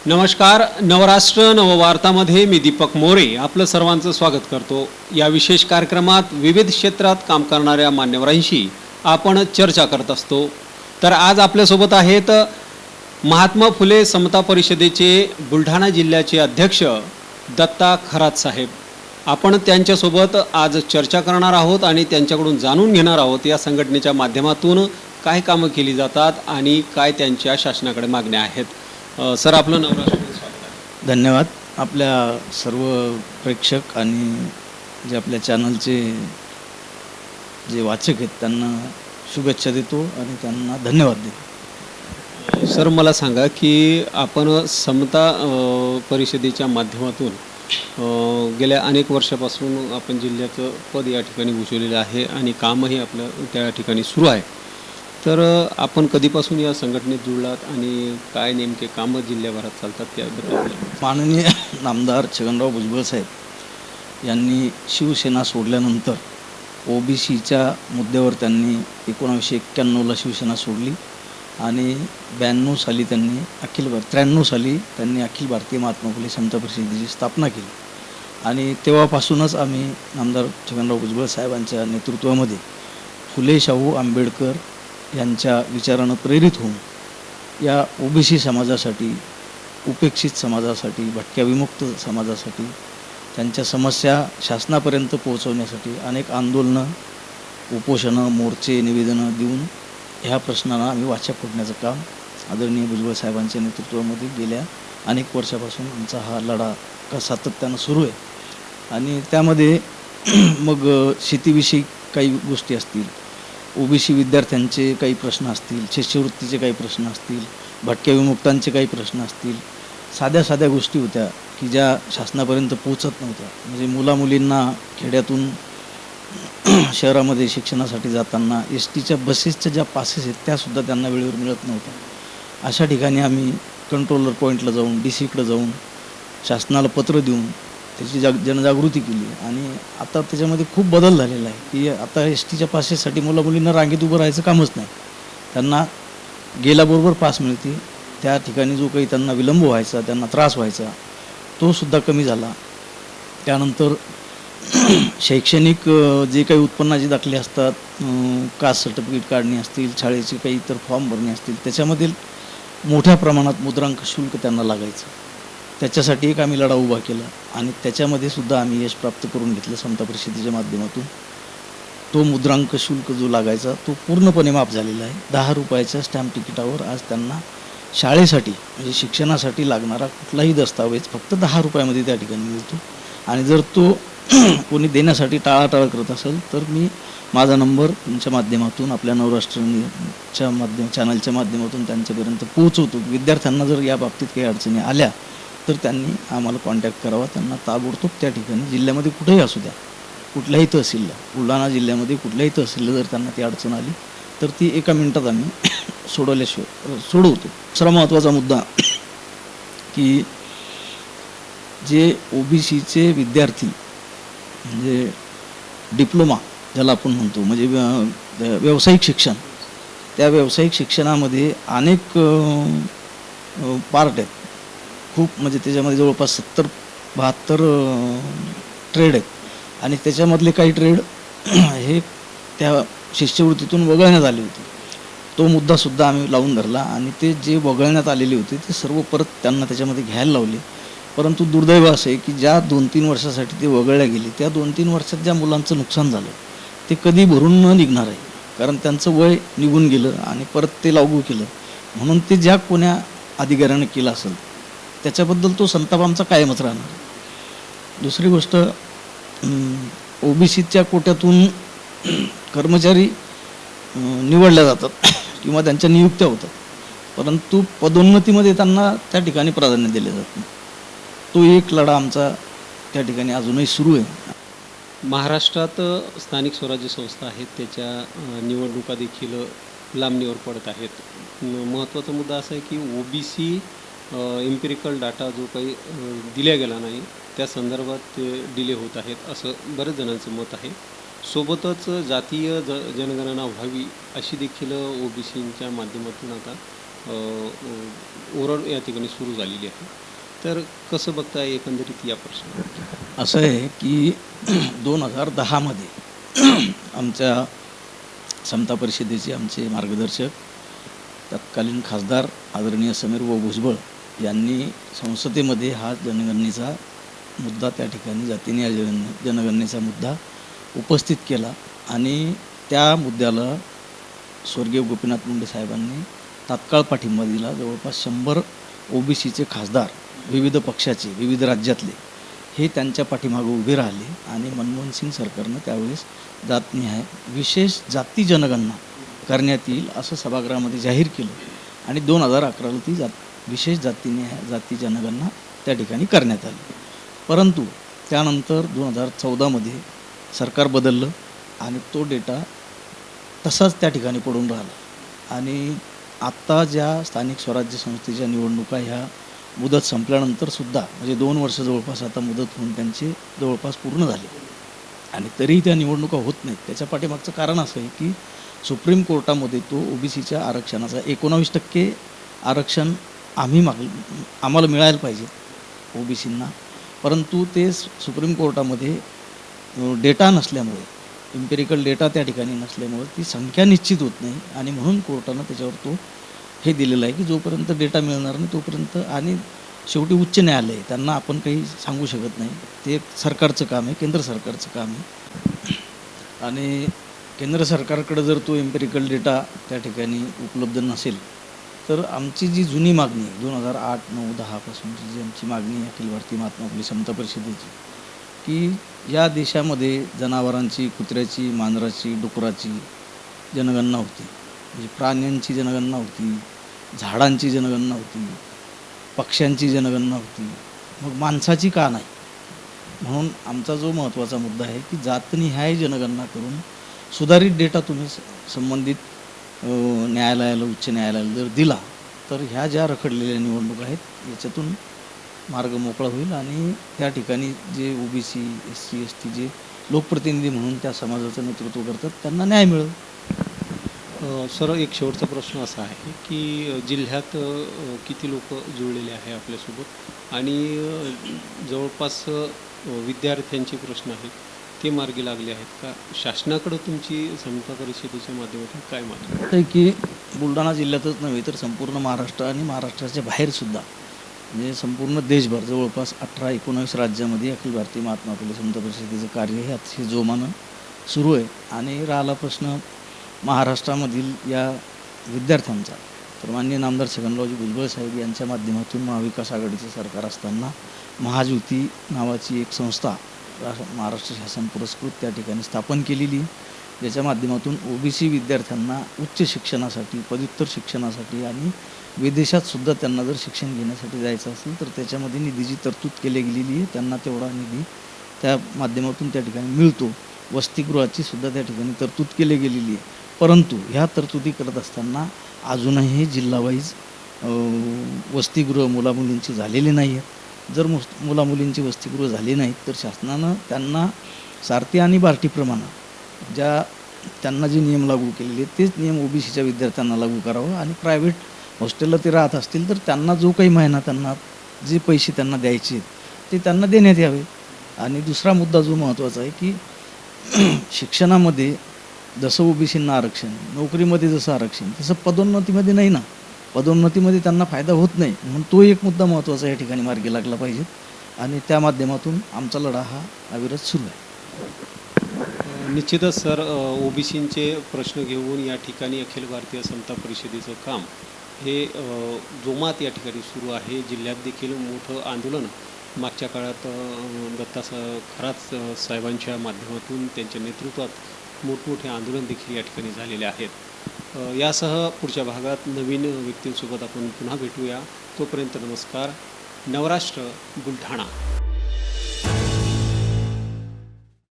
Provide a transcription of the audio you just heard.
नमस्कार. नवराष्ट्र नववार्तामध्ये मी दीपक मोरे आपलं सर्वांचं स्वागत करतो. या विशेष कार्यक्रमात विविध क्षेत्रात काम करणाऱ्या मान्यवरांशी आपण चर्चा करत असतो. तर आज आपल्यासोबत आहेत महात्मा फुले समता परिषदेचे बुलढाणा जिल्ह्याचे अध्यक्ष दत्ता खरात साहेब. आपण त्यांच्यासोबत आज चर्चा करणार आहोत आणि त्यांच्याकडून जाणून घेणार आहोत या संघटनेच्या माध्यमातून काय कामं केली जातात आणि काय त्यांच्या शासनाकडे मागण्या आहेत. सर, आपलं नवराष्ट्रामध्ये स्वागत आहे. धन्यवाद. आपल्या सर्व प्रेक्षक आणि जे आपल्या चॅनलचे जे वाचक आहेत त्यांना शुभेच्छा देतो आणि त्यांना धन्यवाद देतो. सर, मला सांगा की आपण समता परिषदेच्या माध्यमातून गेल्या अनेक वर्षापासून आपण जिल्ह्याचं पद या ठिकाणी भूषवलेलं आहे आणि कामही आपलं त्या ठिकाणी सुरू आहे. तर आपण कधीपासून या संघटनेत जुळलात आणि काय नेमके कामं जिल्ह्याभरात चालतात त्याबद्दल? माननीय नामदार छगनराव भुजबळ साहेब यांनी शिवसेना सोडल्यानंतर ओबीसीच्या मुद्द्यावर त्यांनी 1991ला शिवसेना सोडली आणि 92 साली त्यांनी 93 साली त्यांनी अखिल भारतीय महात्मा फुले समता परिषदेची स्थापना केली आणि तेव्हापासूनच आम्ही नामदार छगनराव भुजबळ साहेबांच्या नेतृत्वामध्ये फुले शाहू आंबेडकर यांच्या विचारानं प्रेरित होऊन या ओबीसी समाजासाठी, उपेक्षित समाजासाठी, भटक्या विमुक्त समाजासाठी त्यांच्या समस्या शासनापर्यंत पोहोचवण्यासाठी अनेक आंदोलनं, उपोषणं, मोर्चे, निवेदनं देऊन ह्या प्रश्नांना आम्ही वाचा फोडण्याचं काम आदरणीय भुजबळ साहेबांच्या नेतृत्वामध्ये गेल्या अनेक वर्षापासून आमचा हा लढा सातत्यानं सुरू आहे. आणि त्यामध्ये मग शेतीविषयी काही गोष्टी असतील, ओबीसी विद्यार्थ्यांचे काही प्रश्न असतील, शिष्यवृत्तीचे काही प्रश्न असतील, भटक्या विमुक्तांचे काही प्रश्न असतील, साध्या गोष्टी होत्या की ज्या शासनापर्यंत पोचत नव्हत्या. म्हणजे मुलामुलींना खेड्यातून शहरामध्ये शिक्षणासाठी जाताना टीच्या बसेसच्या ज्या पासेस आहेत त्यासुद्धा त्यांना वेळेवर मिळत नव्हत्या. अशा ठिकाणी आम्ही कंट्रोलर पॉईंटला जाऊन, DCकडे जाऊन शासनाला पत्र देऊन त्याची जनजागृती केली आणि आता त्याच्यामध्ये खूप बदल झालेला आहे की आता टीच्या पासेससाठी मुलामुलींना रांगेत उभं राहायचं कामच नाही. त्यांना गेल्याबरोबर पास मिळते. त्या ठिकाणी जो काही त्यांना विलंब व्हायचा, त्यांना त्रास व्हायचा, तो सुद्धा कमी झाला. त्यानंतर शैक्षणिक जे काही उत्पन्नाचे दाखले असतात, कास्ट सर्टिफिकेट काढणे असतील, शाळेचे काही इतर फॉर्म भरणे असतील, त्याच्यामधील मोठ्या प्रमाणात मुद्रांक शुल्क त्यांना लागायचं. त्याच्यासाठी एक आम्ही लढा उभा केला आणि त्याच्यामध्ये सुद्धा आम्ही यश प्राप्त करून घेतलं समता परिषदेच्या माध्यमातून. तो मुद्रांक शुल्क जो लागायचा तो पूर्णपणे माफ झालेला आहे. 10 रुपयाच्या स्टॅम्प तिकिटावर आज त्यांना शाळेसाठी म्हणजे शिक्षणासाठी लागणारा कुठलाही दस्तावेज फक्त 10 रुपयामध्ये त्या ठिकाणी मिळतो. आणि जर तो कोणी देण्यासाठी टाळाटाळ करत असेल तर मी माझा नंबर तुमच्या माध्यमातून आपल्या नवराष्ट्रच्या चॅनलच्या माध्यमातून त्यांच्यापर्यंत पोहोचवतो. विद्यार्थ्यांना जर या बाबतीत काही अडचणी आल्या तर त्यांनी आम्हाला कॉन्टॅक्ट करावा. त्यांना ताबडतोब त्या ठिकाणी जिल्ह्यामध्ये कुठेही असू द्या, कुठल्याही तहसीलला, बुलढाणा जिल्ह्यामध्ये कुठल्याही तहसीलला जर त्यांना ती अडचण आली तर ती एका मिनिटात आम्ही सोडवतो. दुसरा महत्त्वाचा मुद्दा की जे ओबीसीचे विद्यार्थी म्हणजे डिप्लोमा ज्याला आपण म्हणतो म्हणजे व्यावसायिक शिक्षण, त्या व्यावसायिक शिक्षणामध्ये अनेक पार्ट आहेत खूप. म्हणजे त्याच्यामध्ये जवळपास 70-72 ट्रेड आहेत आणि त्याच्यामधले काही ट्रेड हे त्या शिष्यवृत्तीतून वगळण्यात आले होते. तो मुद्दासुद्धा आम्ही लावून धरला आणि ते जे वगळण्यात आलेले होते ते सर्व परत त्यांना त्याच्यामध्ये घ्यायला लावले. परंतु दुर्दैव असं आहे की ज्या 2-3 वर्षासाठी ते वगळल्या गेले त्या 2-3 वर्षात ज्या मुलांचं नुकसान झालं ते कधी भरून न निघणार आहे. कारण त्यांचं वय निघून गेलं आणि परत ते लागू केलं. म्हणून ते ज्या कोण्या अधिकाऱ्याने केलं असेल त्याच्याबद्दल तो संताप आमचा कायमच राहणार. दुसरी गोष्ट, ओबीसीच्या कोट्यातून कर्मचारी निवडल्या जातात किंवा त्यांच्या नियुक्त्या होतात, परंतु पदोन्नतीमध्ये त्यांना त्या ठिकाणी प्राधान्य दिले जात नाही. तो एक लढा आमचा त्या ठिकाणी अजूनही सुरू आहे. महाराष्ट्रात स्थानिक स्वराज्य संस्था आहेत, त्याच्या निवडणुका देखील लांबणीवर पडत आहेत. महत्त्वाचा मुद्दा असा आहे की ओबीसी इम्पिरिकल डाटा जो काही दिला गेला नाही त्या संदर्भात डिले होत आहेत असं बरेच जणांचं मत आहे. सोबतच जातीय जनगणना व्हावी अशी देखील ओबीसींच्या माध्यमातून आता ओरड या ठिकाणी सुरू झालेली आहे. तर कसं बघताय एकंदरीत या प्रश्नावर? असं आहे की 2010मध्ये आमच्या समता परिषदेचे आमचे मार्गदर्शक तत्कालीन खासदार आदरणीय समीर भुजबळ यांनी संसदेमध्ये हा जनगणनेचा मुद्दा त्या ठिकाणी जातीने जनगणनेचा मुद्दा उपस्थित केला आणि त्या मुद्द्याला स्वर्गीय गोपीनाथ मुंडे साहेबांनी तात्काळ पाठिंबा दिला. जवळपास 100 OBCचे खासदार विविध पक्षाचे विविध राज्यातले हे त्यांच्या पाठीमागे उभे राहिले आणि मनमोहन सिंग सरकारनं त्यावेळेस जातनिहाय विशेष जाती जनगणना करण्यात येईल असं सभागृहामध्ये जाहीर केलं आणि 2011ला ती विशेष जाती जनगणना त्या ठिकाणी करण्यात आली. परंतु त्यानंतर 2014मध्ये सरकार बदललं आणि तो डेटा तसाच त्या ठिकाणी पडून राहिला आणि आत्ता ज्या स्थानिक स्वराज्य संस्थेच्या निवडणुका ह्या मुदत संपल्यानंतरसुद्धा म्हणजे 2 वर्ष जवळपास आता मुदत होऊन त्यांचे जवळपास पूर्ण झाले आणि तरीही त्या निवडणुका होत नाहीत. त्याच्या पाठीमागचं कारण असं आहे की सुप्रीम कोर्टामध्ये तो OBCच्या आरक्षणाचा 19% आरक्षण आम्हाला मिळायला पाहिजे OBCंना, परंतु ते सुप्रीम कोर्टामध्ये डेटा नसल्यामुळे इम्पेरिकल डेटा त्या ठिकाणी नसल्यामुळे ती संख्या निश्चित होत नाही आणि म्हणून कोर्टानं त्याच्यावर तो हे दिलेलं आहे की जोपर्यंत डेटा मिळणार नाही तोपर्यंत आणि शेवटी उच्च न्यायालय त्यांना आपण काही सांगू शकत नाही. ते सरकारचं काम आहे, केंद्र सरकारचं काम आहे आणि केंद्र सरकारकडे जर तो एम्पेरिकल डेटा त्या ठिकाणी उपलब्ध नसेल तर आमची जी जुनी मागणी आहे 2008, 9, 10 पासूनची जी आमची मागणी आहे अखिल भारतीय महात्मा फुले समता परिषदेची की या देशामध्ये जनावरांची, कुत्र्याची, मांजराची, डुकराची जनगणना होती, म्हणजे प्राण्यांची जनगणना होती, झाडांची जनगणना होती, पक्ष्यांची जनगणना होती, मग माणसाची का नाही? म्हणून आमचा जो महत्त्वाचा मुद्दा आहे की जातनिहाय जनगणना करून सुधारित डेटा तुम्ही संबंधित न्यायालयाला, उच्च न्यायालयाला जर दिला तर ह्या ज्या रखडलेल्या निवडणुका आहेत याच्यातून मार्ग मोकळा होईल आणि त्या ठिकाणी जे OBC, SC, ST जे लोकप्रतिनिधी म्हणून त्या समाजाचं नेतृत्व करतात त्यांना न्याय मिळेल. सर, एक शेवटचा प्रश्न असा आहे की जिल्ह्यात किती लोक जुळलेले आहे आपल्यासोबत आणि जवळपास विद्यार्थ्यांचे प्रश्न आहेत ते मार्गी लागले आहेत का? शासनाकडं तुमची समता परिषदेच्या माध्यमातून काय मागणी आहे की बुलढाणा जिल्ह्यातच नव्हे तर संपूर्ण महाराष्ट्र आणि महाराष्ट्राच्या बाहेरसुद्धा म्हणजे संपूर्ण देशभर जवळपास 18-19 राज्यामध्ये अखिल भारतीय महात्मा फुले समता परिषदेचं कार्य हे अतिशय जोमानं सुरू आहे आणि राहिला प्रश्न महाराष्ट्रामधील या विद्यार्थ्यांचा तर माननीय नामदार छगनरावजी भुजबळ साहेब यांच्या माध्यमातून महाविकास आघाडीचं सरकार असताना महाज्योती नावाची एक संस्था महाराष्ट्र शासन पुरस्कृत त्या ठिकाणी स्थापन केलेली, ज्याच्या माध्यमातून OBC विद्यार्थ्यांना उच्च शिक्षणासाठी, पदव्युत्तर शिक्षणासाठी आणि विदेशातसुद्धा त्यांना जर शिक्षण घेण्यासाठी जायचं असेल तर त्याच्यामध्ये निधीची तरतूद केली गेलेली आहे. त्यांना तेवढा निधी त्या माध्यमातून त्या ठिकाणी मिळतो. वसतिगृहाची सुद्धा त्या ठिकाणी तरतूद केली गेलेली आहे. परंतु ह्या तरतुदी करत असताना अजूनही जिल्हावाईज वसतिगृह मुलामुलींची झालेली नाही आहेत. जर मुलामुलींची वसतिगृह झाली नाहीत तर शासनानं त्यांना सारथी आणि बार्टीप्रमाणे त्यांना जे नियम लागू केलेले आहेत तेच नियम OBCच्या विद्यार्थ्यांना लागू करावं आणि प्रायव्हेट हॉस्टेलला ते राहत असतील तर त्यांना जो काही महिना त्यांना जे पैसे त्यांना द्यायचे आहेत ते त्यांना देण्यात यावे. आणि दुसरा मुद्दा जो महत्त्वाचा आहे की शिक्षणामध्ये जसं OBCंना आरक्षण, नोकरीमध्ये जसं आरक्षण तसं पदोन्नतीमध्ये नाही ना. पदोन्नतीमध्ये त्यांना फायदा होत नाही म्हणून तो एक मुद्दा महत्त्वाचा या ठिकाणी मार्गी लागला पाहिजे आणि त्या माध्यमातून आमचा लढा हा अविरत सुरू आहे. निश्चितच सर, OBCंचे प्रश्न घेऊन या ठिकाणी अखिल भारतीय समता परिषदेचं काम हे जोमात या ठिकाणी सुरू आहे. जिल्ह्यात देखील मोठं आंदोलन मागच्या काळात खरात साहेबांच्या माध्यमातून त्यांच्या नेतृत्वात मोठमोठे आंदोलन देखील या ठिकाणी झालेले आहेत. यासह पुढच्या भागात नवीन व्यक्तींसोबत आपण पुन्हा भेटूया. तोपर्यंत नमस्कार. नवराष्ट्र, बुलढाणा.